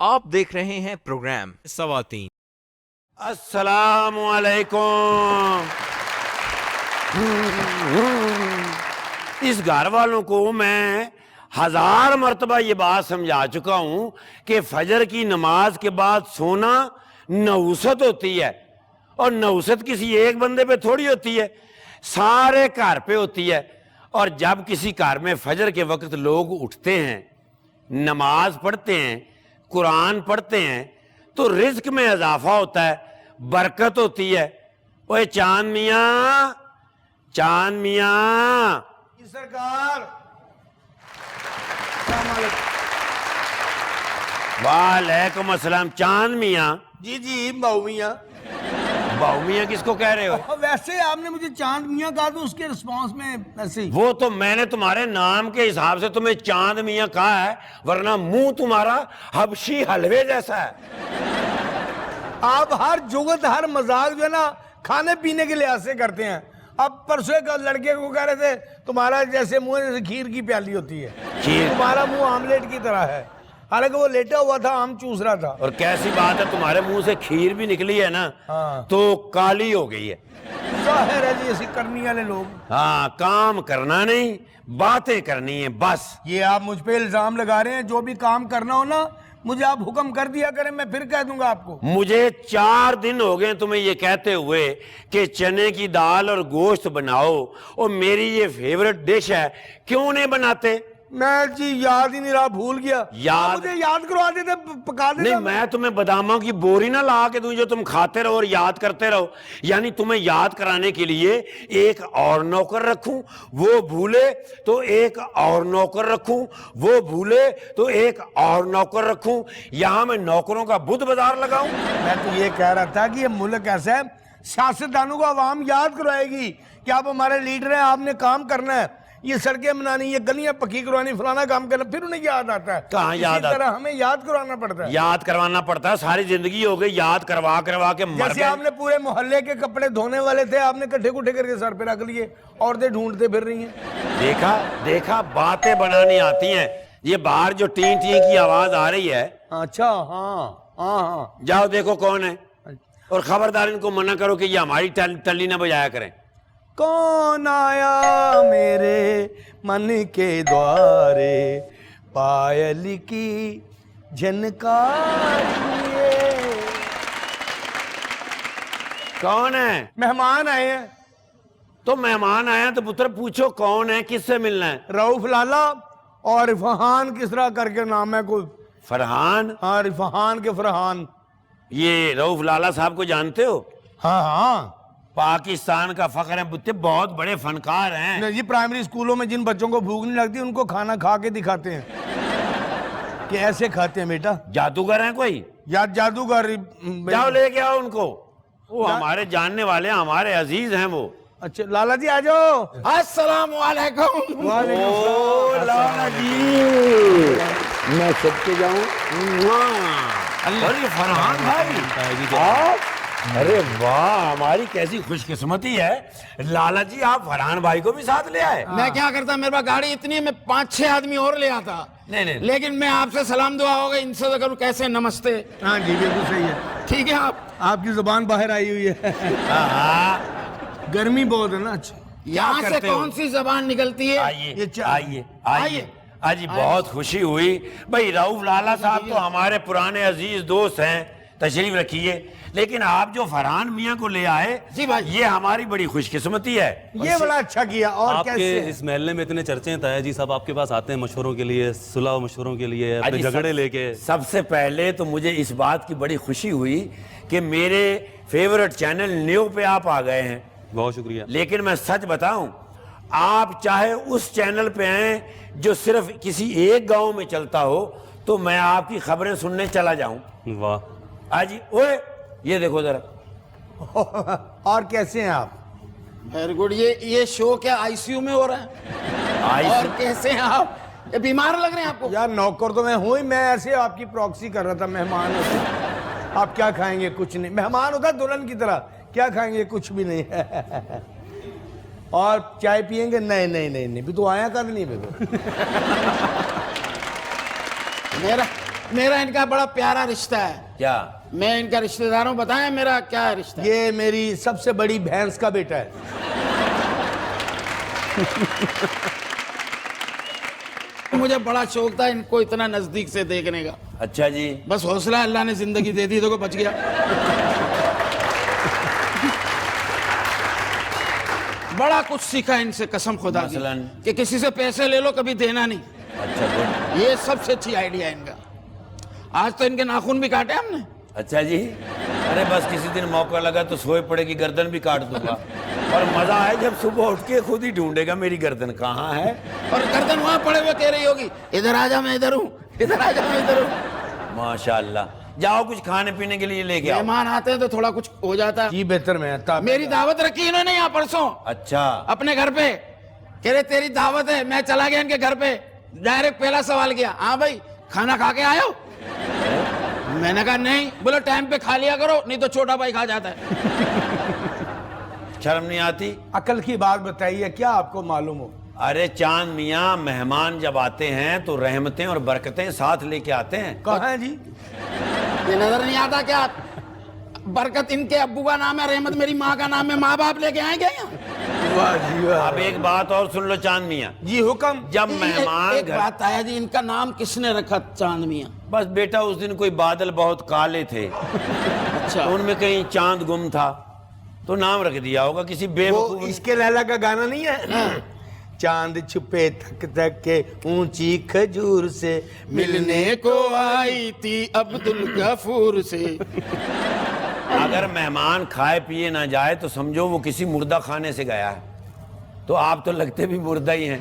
आप देख रहे हैं प्रोग्राम सवातीन। अस्सलामु अलैकुम। इस घर वालों को मैं 1000 मरतबा ये बात समझा चुका हूं कि फजर की नमाज के बाद सोना नौसत होती है, और नौसत किसी एक बंदे पे थोड़ी होती है, सारे घर पे होती है। और जब किसी घर में फजर के वक्त लोग उठते हैं, नमाज पढ़ते हैं, कुरान पढ़ते हैं, तो रिज्क में इजाफा होता है, बरकत होती है। ओए चांद मियाँ, चांद मियाँ सरकार। वालेकुम अस्सलाम। चांद मियाँ? जी जी बाऊ मियाँ। बाऊ मियाँ किसको कह रहे हो? वैसे आपने मुझे चांद मियाँ कहा तो उसके रिस्पांस में ऐसे ही। वो तो मैंने तुम्हारे नाम के हिसाब से तुम्हें चांद मियाँ कहा है, वरना मुंह तुम्हारा हबशी हलवे जैसा है। आप हर जुगत हर मजाक जो है ना खाने पीने के लिहाज से करते हैं। अब परसों एक लड़के को कह रहे थे तुम्हारा जैसे मुंह जैसे खीर की प्याली होती है, तुम्हारा मुंह आमलेट की तरह है। हालांकि वो लेटा हुआ था, आम चूस रहा था। और कैसी बात है, तुम्हारे मुंह से खीर भी निकली है ना, हाँ। तो काली हो गई है। जाहिर है जी ऐसी करनी वाले लोग। हाँ, काम करना नहीं, बातें करनी है बस। ये आप मुझ पे इल्जाम लगा रहे हैं, जो भी काम करना हो ना मुझे आप हुक्म कर दिया करें, मैं फिर कह दूंगा आपको। मुझे 4 दिन हो गए तुम्हें ये कहते हुए कि चने की दाल और गोश्त बनाओ, और मेरी ये फेवरेट डिश है, क्यों नहीं बनाते? मैं जी याद ही नहीं रहा, भूल गया। याद मुझे याद करवा देते, पका देते। नहीं, मैं तुम्हें बादामों की बोरी ना ला के दूं जो तुम खाते रहो और याद करते रहो। यानी तुम्हें याद कराने के लिए एक और नौकर रखूं, वो भूले तो एक और नौकर रखूं, वो भूले तो एक और नौकर रखूं। यहां मैं नौकरों का बुध बाजार लगाऊं? मैं तो ये कह रहा था कि ये मुल्क ऐसा है, सियासतदानों को आवाम याद करवाएगी कि आप हमारे लीडर हैं, आपने काम करना है, ये सड़कें बनानी, ये गलियां पक्की करवानी, फलाना काम करना, फिर उन्हें याद आता है। कहाँ याद आता है? हमें याद करवाना पड़ता है। याद करवाना पड़ता है, सारी जिंदगी हो गई याद करवा करवा के मर जैसे गए। आपने पूरे मोहल्ले के कपड़े धोने वाले थे, आपने कट्ठे कुट्ठे करके सर पे रख लिए, औरतें ढूंढते फिर रही हैं। देखा देखा, बातें बनानी आती हैं। ये बाहर जो टी टी की आवाज आ रही है, अच्छा हाँ हाँ हाँ, जाओ देखो कौन है, और खबरदार इनको मना करो कि ये हमारी टल्ली ना बजाया करें। कौन आया मेरे मन के द्वारे, पायल की झनकार लिए। कौन है? मेहमान आए हैं। तो मेहमान आया तो पुत्र पूछो कौन है, किससे मिलना है? रऊफ लाला और रिफहान किस तरह करके नाम है कोई। फरहान? हाँ, रिफहान के फरहान। ये रऊफ लाला साहब को जानते हो? हाँ हाँ, पाकिस्तान का फख्र है, बुत्ते बहुत बड़े फनकार हैं। ये प्राइमरी स्कूलों में जिन बच्चों को भूख नहीं लगती उनको खाना खा के दिखाते हैं कि ऐसे खाते हैं बेटा। जादूगर हैं कोई? या जादूगर। जाओ लेके आओ उनको, वो हमारे जानने वाले हैं, हमारे अजीज हैं वो। अच्छा लाला जी आ जाओ। अस्सलाम वालेकुम। ओ लाला जी, मैं सबके जाऊं? अरे फरहान भाई, आप? अरे वाह, हमारी कैसी खुशकिस्मती है, लाला जी आप फरहान भाई को भी साथ ले आए। मैं क्या करता, मेरे पास गाड़ी इतनी है, मैं 5-6 आदमी और ले आता। नहीं। लेकिन मैं आपसे सलाम दुआ होगा, इनसे तो करूं कैसे नमस्ते। हाँ जी बिल्कुल सही है, ठीक है। आपकी जुबान बाहर आई हुई है। गर्मी बहुत है ना। अच्छा यहाँ से कौन सी जबान निकलती है? आइए आइए आइए। आज बहुत खुशी हुई भाई, रऊफ लाला साहब तो हमारे पुराने अजीज दोस्त हैं, तशरीफ रखिए। लेकिन आप जो फरहान मियाँ को ले आए जी भाई, ये हमारी बड़ी खुशकिस्मती है। ये बड़ा अच्छा किया। और आपके कैसे इस महल्ले में इतने चर्चे हैं, ताया जी साहब आपके पास आते हैं मशवरों के लिए, सुलह मशवरों के लिए, अपने झगड़े लेके। सबसे पहले तो मुझे इस बात की बड़ी खुशी हुई कि मेरे फेवरेट चैनल न्यू पे आप आ गए हैं। बहुत शुक्रिया। लेकिन मैं सच बताऊं, आप चाहे उस चैनल पे आए जो सिर्फ किसी एक गांव में चलता हो, तो मैं आपकी खबरें सुनने चला जाऊं। वाह। आज ओए ये देखो जरा। और कैसे हैं आप? Very good. ये शो क्या आईसीयू में हो रहा है? और कैसे हैं आप? ये बीमार लग रहे हैं आपको? यार नौकर तो मैं हूँ ही, मैं ऐसे आपकी प्रॉक्सी कर रहा था। मेहमान होते आप क्या खाएंगे? कुछ नहीं। मेहमान होता दुल्हन की तरह, क्या खाएंगे? कुछ भी नहीं। और चाय पियेंगे? नहीं नहीं नहीं नहीं, भी तो आया कद नहीं। भी मेरा इनका बड़ा प्यारा रिश्ता है। क्या? मैं इनका रिश्तेदार हूँ, बताएं मेरा क्या रिश्ता है? ये मेरी सबसे बड़ी भैंस का बेटा है। मुझे बड़ा शौक था इनको इतना नजदीक से देखने का। अच्छा जी। बस हौसला अल्लाह ने जिंदगी दे दी तो बच गया। बड़ा कुछ सीखा इनसे, कसम खुदा की, मसलन? कि किसी से पैसे ले लो कभी देना नहीं। अच्छा गुड। ये सबसे अच्छी आइडिया है इनका। आज तो इनके नाखून भी काटे हमने। अच्छा जी। अरे बस किसी दिन मौका लगा तो सोए पड़े की गर्दन भी काट दूंगा। और मजा है जब सुबह उठ के खुद ही ढूंढेगा मेरी गर्दन कहाँ है। और गर्दन वहां पड़े हुए कह रही होगी, इधर आजा मैं इधर हूँ, इधर आजा मैं इधर हूँ। माशाल्लाह। जाओ कुछ खाने पीने के लिए लेके आओ। मेहमान आते हैं तो थोड़ा कुछ हो जाता है। जी बेहतर मैं मेरी दावत रखी इन्होंने यहाँ परसों अच्छा। अपने घर पे। कह रहे तेरी दावत है। मैं चला गया इनके घर पे, डायरेक्ट पहला सवाल किया, हाँ भाई खाना खा के आयो? मैंने कहा नहीं। बोलो टाइम पे खा लिया करो, नहीं तो छोटा भाई खा जाता है। शर्म नहीं आती? अकल की बात बताइए, क्या आपको मालूम हो? अरे चांद मियाँ, मेहमान जब आते हैं तो रहमतें और बरकतें साथ लेके आते हैं। कहाँ है जी? ये नजर नहीं आता क्या? बरकत इनके अब्बू का नाम है, रहमत मेरी माँ का नाम है। माँ बाप लेके आए क्या यहाँ? वाह जी वाह। अब एक बात और सुन लो चांद मियाँ। जी हुक्म। जब मेहमान एक बात आया जी, इनका नाम किसने रखा चांद मियाँ? बस बेटा उस दिन कोई बादल बहुत काले थे अच्छा। तो उनमें कहीं चांद गुम था तो नाम रख दिया होगा किसी वो बेवकूफ ने। इसके लैला का गाना नहीं है? चांद छुपे थक थक के ऊंची खजूर से मिलने को आई थी अब्दुल गफूर से। अगर मेहमान खाए पिए ना जाए तो समझो वो किसी मुर्दा खाने से गया है। तो आप तो लगते भी मुर्दा ही हैं।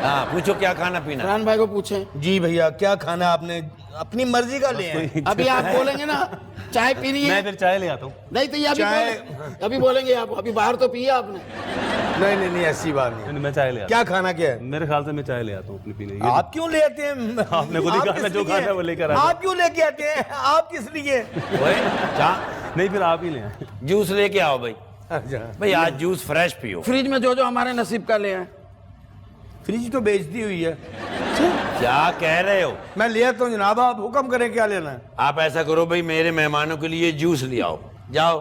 हाँ पूछो क्या खाना पीना। फरहान भाई को पूछें। जी भैया क्या खाना आपने? अपनी मर्जी का ले आए। अभी आप बोलेंगे ना चाय पीनी है? मैं फिर चाय ले आता हूँ। नहीं तो ये अभी बोलेंगे आप। अभी बाहर तो पिया आपने। नहीं नहीं ऐसी बात नहीं। नहीं, मैं चाय ले आता क्या खाना क्या है? हूँ। मेरे ख्याल से मैं चाय ले आता हूँ अपने पीने के लिए। आप क्यों ले आते हैं? आपने खुद ही आप कहा किस ना, जो लिए? खाना है वो लेकर आ आप क्यों लेके आते हैं? आप किस लिए? ओए, नहीं फिर आप ही ले आए। जूस लेके आओ भाई। अच्छा। भाई आज जूस फ्रेश पियो। फ्रिज में जो जो हमारे नसीब का ले आए। फ्रिज तो बेचती हुई है। क्या कह रहे हो? मैं ले आता हूँ जनाब, आप हुक्म करें क्या लेना है? आप ऐसा करो भाई मेरे मेहमानों के लिए जूस ले आओ। जाओ।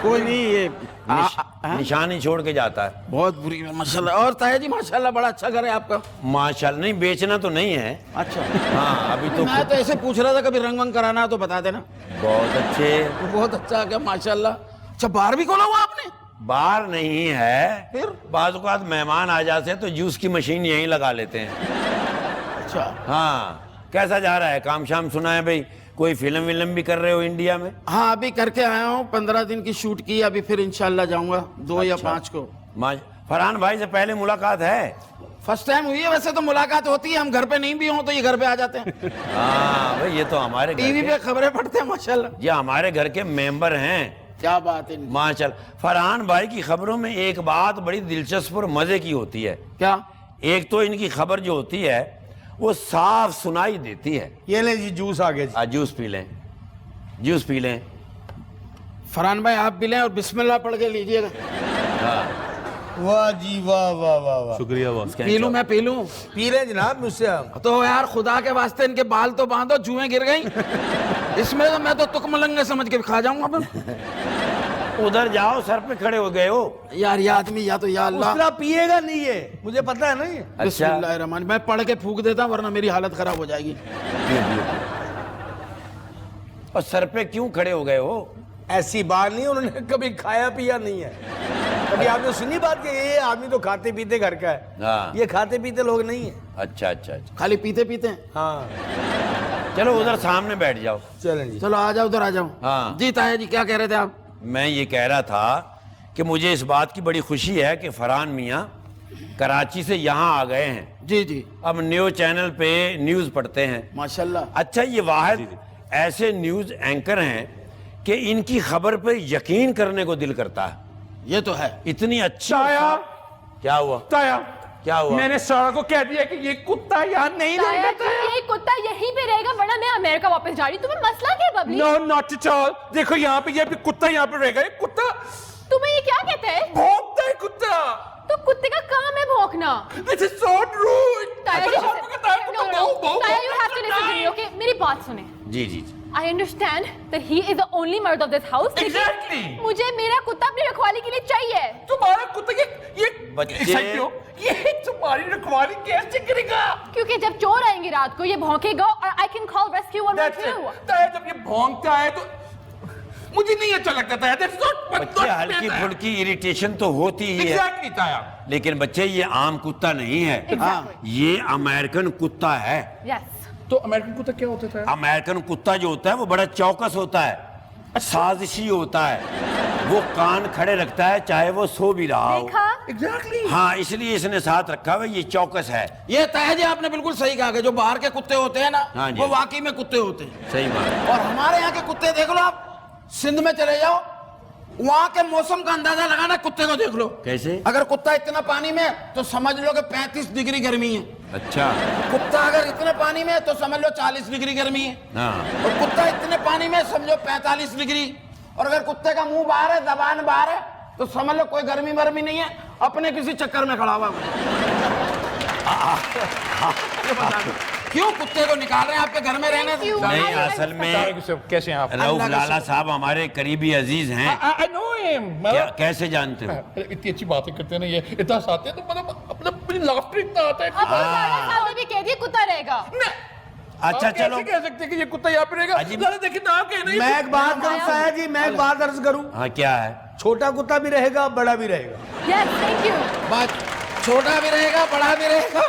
कोई नहीं, ये निशान ही छोड़ के जाता है। बहुत बुरी है माशाल्लाह। और ताया जी माशाल्लाह बड़ा अच्छा घर है आपका। माशाल्लाह। नहीं बेचना तो नहीं है। अच्छा। हाँ अभी तो मैं तो ऐसे पूछ रहा था, कभी रंग वंग कराना हो तो बता देना। बहुत अच्छे। बहुत अच्छा क्या माशाल्लाह। अच्छा बार भी खोला हुआ आपने? बार नहीं है, फिर? बाज़ औक़ात मेहमान आ जाते हैं तो जूस की मशीन यहीं लगा लेते हैं। अच्छा। हाँ कैसा जा रहा है काम शाम? सुना है भाई कोई फिल्म विल्म भी कर रहे हो इंडिया में? हाँ अभी करके आया हूँ, 15 दिन की शूट की। अभी फिर इंशाल्लाह जाऊंगा 2 या 5 को। फरहान भाई से पहले मुलाकात है? फर्स्ट टाइम हुई है। वैसे तो मुलाकात होती है, हम घर पे नहीं भी हों तो ये घर पे आ जाते हैं। हाँ भाई ये तो हमारे घर टीवी के, पे खबरें पढ़ते हैं माशाल्लाह। ये हमारे घर के मेंबर हैं। क्या बात है। माशाल्लाह। फरहान भाई की खबरों में एक बात बड़ी दिलचस्प और मजे की होती है। क्या? एक तो इनकी खबर जो होती है वो साफ सुनाई देती है। ये ले जी जूस आ गया जी। आज जूस पी लें, जूस पी लें। फरहान भाई आप भी लें और बिस्मिल्लाह पढ़ के लीजिएगा। वाह जी वाह वाह वाह वाह। शुक्रिया बॉस। पी लूं? मैं पी लूं? पी लें जनाब मुझसे आप। तो यार खुदा के वास्ते इनके बाल तो बांधो, जुएं गिर गई इसमें। तो मैं तो तुकमलंगे समझ के खा जाऊंगा फिर। उधर जाओ, सर पे खड़े हो गए हो यार ये आदमी या तो या अल्लाह। दूसरा पिएगा नहीं ये, मुझे पता है ना ये। अच्छा बिस्मिल्लाहिर्रहमान। मैं पढ़ के फूंक देता वरना मेरी हालत खराब हो जाएगी। और सर पे क्यों खड़े हो गए हो? ऐसी बात नहीं, उन्होंने कभी खाया पिया नहीं है। कभी आपने सुनी बात कि ये आदमी तो खाते पीते घर का है? हाँ। ये खाते पीते लोग नहीं है। अच्छा अच्छा अच्छा। खाली पीते पीते हैं। हाँ चलो उधर सामने बैठ जाओ। चलें जी। चलो आ जाओ, उधर आ जाओ। हाँ। जी ताया जी क्या कह रहे थे आप? मैं ये कह रहा था कि मुझे इस बात की बड़ी खुशी है कि फरहान मियाँ कराची से यहाँ आ गए हैं। जी जी अब न्यूज़ चैनल पे न्यूज़ पढ़ते हैं। माशाल्लाह। अच्छा ये वाहिद ऐसे न्यूज़ एंकर हैं कि इनकी खबर पे यकीन करने को दिल करता है। ये तो है। इतनी अच्छी। ताया, क्या हुआ? ताया, क्या हुआ? मैंने सारा को कह दिया कि ये कुत्ता यहाँ नहीं रहेगा। ये कुत्ता यहीं पे रहेगा, वरना मैं अमेरिका वापस जा रही हूँ। तुम्हें मसला क्या है Babli? No not at all. देखो यहाँ पे ये कुत्ता यहाँ पे रहेगा। ये कुत्ता तुम्हें ये क्या कहते हैं? भौंकता है कुत्ता। तो कुत्ते का काम है भौंकना। This is so rude. ताया जी, आपको कहता है कुत्ता बहु ताया, you have to listen to me, okay? मेरी बात सुने। जी जी जी। I understand that he is the only murder of this house. लेकिन Exactly. मुझे मेरा कुत्ता अपनी रखवाली के लिए चाहिए। तुम्हारा कुत्ता ये बच्चे- साइकियो, ये तुम्हारी रखवाली कैसे करेगा? क्योंकि जब चोर आएंगे रात को ये भौंकेगा और I can call rescue 112। ताया जब ये भौंकता है तो मुझे नहीं अच्छा लगता ताया। That's not बच्चे हल्की फुल्की इरिटेशन तो होती ही है, Exactly ताया। लेकिन बच्चे ये आम कुत्ता नहीं है। Exactly. ये अमेरिकन कुत्ता है। Yes। तो अमेरिकन कुत्ता क्या होता है? अमेरिकन कुत्ता जो होता है वो बड़ा चौकस होता है, साजिशी होता है, वो कान खड़े रखता है चाहे वो सो भी रहा हो। देखा? Exactly। हाँ, इसलिए इसने साथ रखा हुआ, ये चौकस है। ये ताया जी आपने बिल्कुल सही कहा कि जो बाहर के कुत्ते होते हैं ना, हाँ जी। वो वाकई में कुत्ते होते हैं। सही बात। और हमारे यहाँ के कुत्ते देख लो आप, सिंध में चले जाओ, वहां के मौसम का अंदाजा लगाना, कुत्ते को देख लो। कैसे? अगर कुत्ता इतना पानी में है तो समझ लो कि 35 डिग्री गर्मी है। अच्छा। कुत्ता अगर इतने पानी में है तो समझ लो 40 डिग्री गर्मी है। हाँ। और कुत्ता इतने पानी में समझो 45 डिग्री। और अगर कुत्ते का मुंह बाहर है, जबान बाहर है, तो समझ लो कोई गर्मी वर्मी नहीं है, अपने किसी चक्कर में खड़ा हुआ ये बता दो, क्यों कुत्ते को निकाल रहे हैं आपके घर में रहने से? नहीं, असल में कैसे हैं आप? रऊफ लाला साहब हमारे करीबी अजीज हैं। I know him। क्या, कैसे जानते हो? इतनी अच्छी बातें करते हैं ना, ये इतना हंसाते हैं तो मतलब लाफ्टर इतना आता है। अब साहब ने भी कह दिया कुत्ता रहेगा। अच्छा आप चलो। कैसे कह सकते हैं कि ये कुत्ता यहाँ पे रहेगा? अजीब- लाला देखिए ना, आप कह रहे हैं मैं एक बात करूं साया जी, मैं एक बात अर्ज करूं, हाँ, क्या है? छोटा कुत्ता भी रहेगा बड़ा भी रहेगा। Yes, thank you। बात छोटा भी रहेगा, बड़ा भी रहेगा,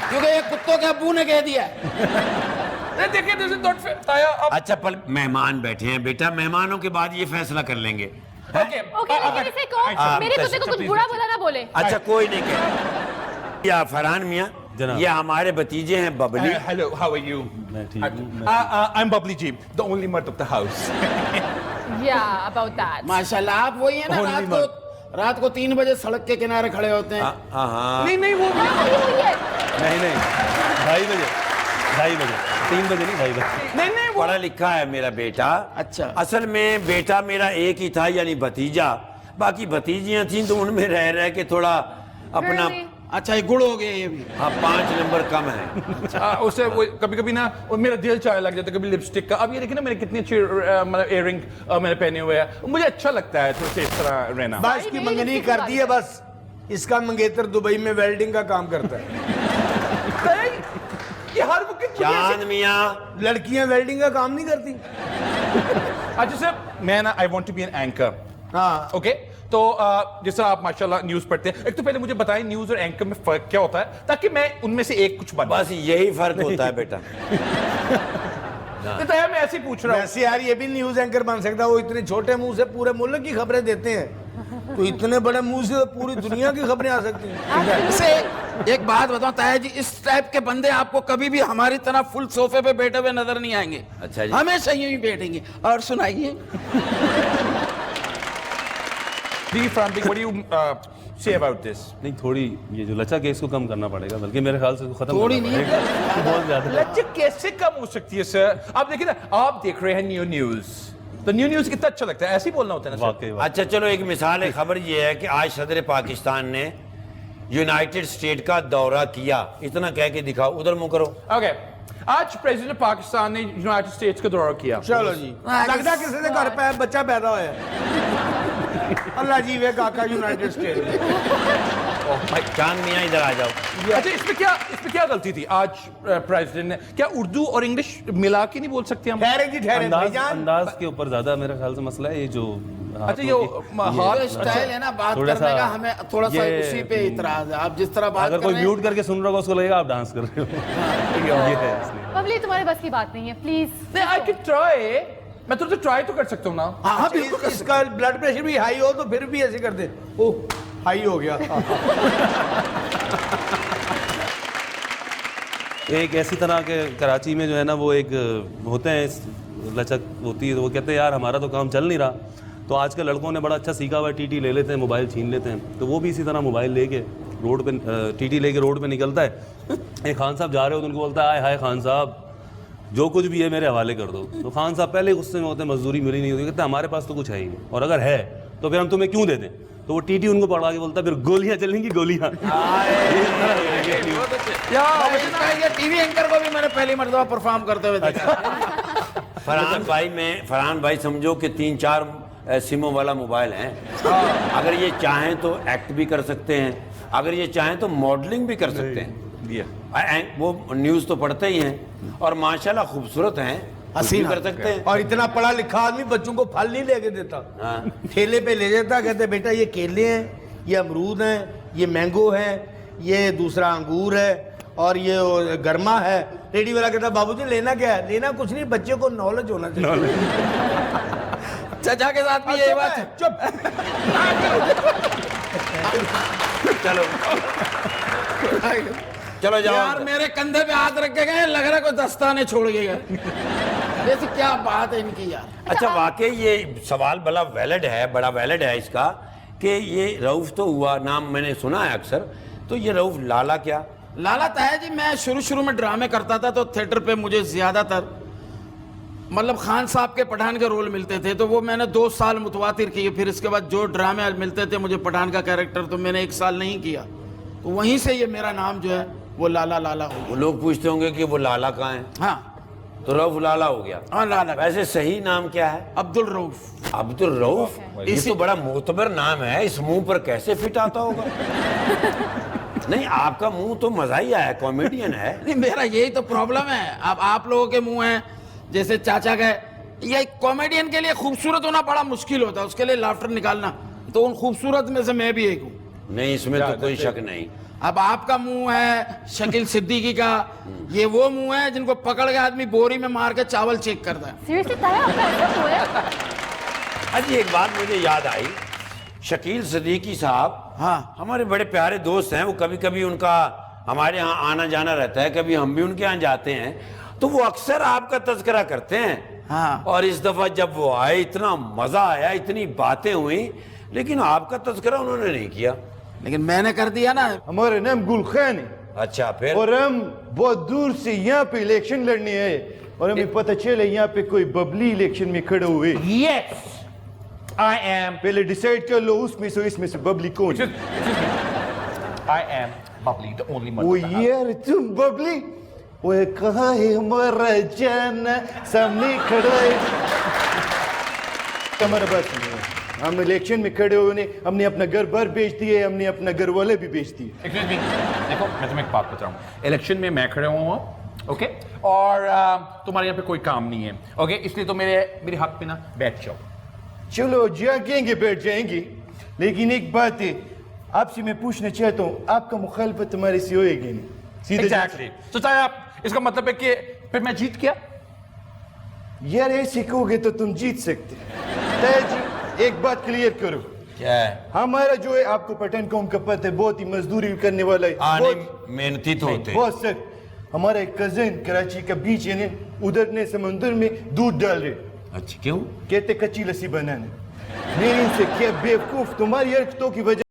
क्योंकि ये कुत्तों के अब्बू ने कह दिया। नहीं, देखिए this is not fair। ताया अब अच्छा, पल मेहमान बैठे हैं बेटा, मेहमानों के बाद ये फैसला कर लेंगे। ओके ओके, लेकिन इसे कहो मेरे कुत्ते को कुछ बुरा भला ना बोले। अच्छा, कोई नहीं कहे। या फरहान मियाँ, जनाब। ये हमारे भतीजे हैं Babli. Hello, how are you? मैं ठीक हूँ। I am Babli ji, the only मर्द of the house. Yeah, about that। माशाल्लाह, आप वही है ना, रात को 3 बजे सड़क के किनारे खड़े होते हैं। हाँ, नहीं वो वही है। नहीं 2:30 बजे 3 बजे नहीं 2:30 बजे। नहीं पढ़ा लिखा है मेरा बेटा। अच्छा। असल में बेटा मेरा एक ही था, यानी भतीजा। बाकी भतीजियां थीं तो उनमें रह रह के थोड़ा अपना। Really? अच्छा, ये गुड़ हो गए ये भी। हाँ, 5 नंबर कम है। उससे कभी कभी ना वो मेरा दिल चाहे लग जाता है, कभी लिपस्टिक का। अब ये देखिए ना, मैंने कितनी अच्छी मतलब इयररिंग मैंने पहने हुए हैं, मुझे अच्छा लगता है थोड़ा सा इस तरह रहना। बस की मंगनी कर दी है बस। इसका मंगेतर दुबई में वेल्डिंग का काम करता है। ये हर वक्त चांद मियाँ, लड़कियां वेल्डिंग का काम नहीं करती। अच्छा सर, मैं ना I want to be an anchor. हाँ, ओके, तो जैसा आप माशाल्लाह न्यूज़ पढ़ते हैं, एक तो पहले मुझे बताएं न्यूज़ और एंकर में फर्क क्या होता है, ताकि मैं उनमें से एक कुछ बन। बस यही फर्क होता है बेटा। तो मैं ऐसे ही पूछ रहा हूँ। वैसे यार ये भी न्यूज एंकर बन सकता है, वो इतने छोटे मुंह से पूरे मुल्क की खबरें देते हैं, तो इतने बड़े मुंह से पूरी दुनिया की खबरें आ सकती हैं। इसे एक बात बताओ ताया जी, इस टाइप के बंदे आपको कभी भी हमारी तरह फुल सोफे पे बैठे हुए नजर नहीं आएंगे। अच्छा जी। हमेशा यूं ही बैठेंगे। और सुनाइए। What do you say about this? नहीं, थोड़ी ये जो लचक है इसको कम करना पड़ेगा, बल्कि मेरे ख्याल से इसको खत्म थोड़ी करना नहीं पड़ेगा। बहुत ज्यादा लज्जत कैसे कम हो सकती है सर? आप देखिए ना, आप देख रहे हैं न्यू न्यूज़, तो न्यू न्यूज़ कितना अच्छा लगता है, ऐसे ही बोलना होता है ना सर? वाकई अच्छा चलो, एक मिसाल है। खबर ये है कि आज सदर पाकिस्तान ने यूनाइटेड स्टेट का दौरा किया। इतना कह के दिखाओ, उधर मुंह करो। ओके, आज प्रेसिडेंट पाकिस्तान ने यूनाइटेड स्टेट्स का दौरा किया। चलो जी, लगता किसी ने घर पे बच्चा पैदा होया है। अल्लाह जी वे काका यूनाइटेड स्टेट में। चांद मियाँ इधर आ जाओ। अच्छा, इसमें क्या गलती थी आज प्रेसिडेंट ने? क्या उर्दू और इंग्लिश मिला के नहीं बोल सकते हम? ठहरे जी ठहरे भाईजान। अंदाज के ऊपर ज्यादा मेरे ख्याल से मसला है। ये जो अच्छा, ये जो स्टाइल है ना बात थोड़ा करने सा का, हमें थोड़ा सा ये- उसी पे इतराज है। आप जिस तरह बात अगर कर कोई रहे हैं, म्यूट करके सुन रहा होगा उसको लगेगा आप डांस कर रहे हो। ये है इसलिए। बबली तुम्हारे बस की बात नहीं है, प्लीज। नहीं, आई कैन ट्राई। मैं तो ट्राई तो कर सकता हूँ ना। हाँ अच्छा, बिल्कुल। इसका ब्लड प्रेशर भी हाई हो तो फिर भी ऐसे कर दे। ओह, हाई हो गया। एक ऐसी तरह के कराची में जो है ना, वो एक होते हैं लचक होती है, तो वो कहते हैं यार हमारा तो काम चल नहीं रहा, तो आजकल लड़कों ने बड़ा अच्छा सीखा हुआ है, टीटी ले लेते हैं, मोबाइल छीन लेते हैं। तो वो भी इसी तरह मोबाइल लेके रोड पे टीटी लेके रोड पे निकलता है। एक खान साहब जा रहे हो तो उनको बोलता है हाय हाय खान साहब, जो कुछ भी है मेरे हवाले कर दो। तो खान साहब पहले गुस्से में होते हैं, मजदूरी मिली नहीं होती, कहते हैं हमारे पास तो कुछ है ही नहीं, और अगर है तो फिर हम तुम्हें क्यों दे दें? तो वो टीटी उनको पकड़ा के बोलता फिर गोलियां चलेंगी गोलियां। ये टीवी एंकर को भी मैंने पहली मर्तबा परफॉर्म करते हुए देखा। फरहान भाई समझो कि 3-4 सिमों वाला मोबाइल है। अगर ये चाहें तो एक्ट भी कर सकते हैं, अगर ये चाहें तो मॉडलिंग भी कर सकते हैं। वो न्यूज़ तो पढ़ते ही हैं और माशाल्लाह खूबसूरत हैं, हसीन कर सकते हैं। और इतना पढ़ा लिखा आदमी बच्चों को फल नहीं लेके देता, ठेले पे ले जाता, कहते बेटा ये केले हैं, ये अमरूद हैं, ये मैंगो है, ये दूसरा अंगूर है और ये गर्मा है। रेडी वाला कहता बाबूजी लेना क्या है? लेना कुछ नहीं, बच्चे को नॉलेज होना चाहिए। चाचा के साथ भी यही बात है। चुप। चलो चलो जाओ। यार मेरे कंधे पे हाथ रख के गए, लग रहा है कोई दस्ताने छोड़ के गए। ऐसी क्या बात है इनकी यार। अच्छा वाकई ये सवाल बड़ा वैलिड है, बड़ा वैलिड है इसका कि ये रऊफ तो हुआ, नाम मैंने सुना है अक्सर, तो ये रऊफ लाला क्या? लाला ताया जी, मैं शुरू में ड्रामे करता था तो थिएटर पे मुझे ज्यादातर मतलब खान साहब के पठान के रोल मिलते थे, तो वो मैंने 2 साल मुतवातिर किए। फिर इसके बाद जो ड्रामे मिलते थे मुझे पठान का कैरेक्टर, तो मैंने 1 साल नहीं किया। तो वहीं से ये मेरा नाम जो है वो लाला लाला हो वो लोग पूछते होंगे कि वो लाला कहाँ है, गया। हाँ तो रऊफ लाला हो गया। हाँ लाला। वैसे सही नाम क्या है? अब्दुल रऊफ। अब्दुल रऊफ, ये तो बड़ा मोतबर नाम है, इस मुंह पर कैसे फिट आता होगा? नहीं आपका मुंह तो मजा ही आया, कॉमेडियन है। नहीं मेरा यही तो प्रॉब्लम है। अब आप लोगों के मुंह हैं जैसे चाचा का, ये कॉमेडियन के लिए खूबसूरत होना बड़ा मुश्किल होता है, उसके लिए लाफ्टर निकालना, तो उन खूबसूरत में से मैं भी एक हूँ। नहीं इसमें तो कोई शक नहीं। अब आपका मुंह है शकील सिद्दीकी का, ये वो मुंह है जिनको पकड़ के आदमी बोरी में मार के चावल चेक करता है। Seriously, ताया आपका ऐसा हुआ है? अजी एक बात मुझे याद आई, शकील सिद्दीकी साहब हाँ हमारे बड़े प्यारे दोस्त हैं, वो कभी कभी उनका हमारे यहाँ आना जाना रहता है, कभी हम भी उनके यहाँ जाते हैं, तो वो अक्सर आपका तज़किरा करते हैं। हाँ। और इस दफा जब वो आए इतना मजा आया, इतनी बातें हुई, लेकिन आपका तज़किरा उन्होंने नहीं किया। लेकिन मैंने कर दिया ना। हमारा नाम गुलखान है अच्छा फिर? और हम बहुत दूर से यहाँ पे इलेक्शन लड़ने आए और हमें पता चला यहाँ पे कोई बबली इलेक्शन में खड़े हुए। Yes, I am. पहले डिसाइड कर लो उसमें से इसमें से बबली कौन है। I am Bubbly, the only O one. यार तुम बबली, वो कहाँ है हमारा जाना, सामने खड़ा है। हमारा बात सुनिए, हम इलेक्शन में खड़े होने, हमने अपना घर बार बेच दिए, हमने अपना घर वाले भी बेच दिए। Excuse me. देखो मैं तुम्हें एक बात बताऊं, इलेक्शन में मैं खड़े हुआ हूँ, ओके, और तुम्हारे यहाँ पे कोई काम नहीं है, ओके, इसलिए तो मेरे हक पे ना बैठ जाओ। चलो जाएंगे बैठ जाएंगे, लेकिन एक बात है आपसे मैं पूछना चाहता हूँ, आपका मुखालफत हमारे से होएगी नहीं सीधे? Exactly. तो चाहे आप, इसका मतलब है कि फिर मैं जीत गया। यार ऐसे कहोगे तो तुम जीत सकते। ताया जी एक बात क्लियर करो, क्या है? हमारा जो है आपको पठान कौम का पता है, बहुत ही मजदूरी करने वाला है, बहुत मेहनती तो होते हैं। बहुत सर। हमारा एक कजन कराची का बीच है ना, उधर ने समुद्र में दूध डाल रहे, अच्छा क्यों? कहते कच्ची लस्सी बनाने। नहीं इनसे क्या बेवकूफ, तुम्हारी हरकतों की वजह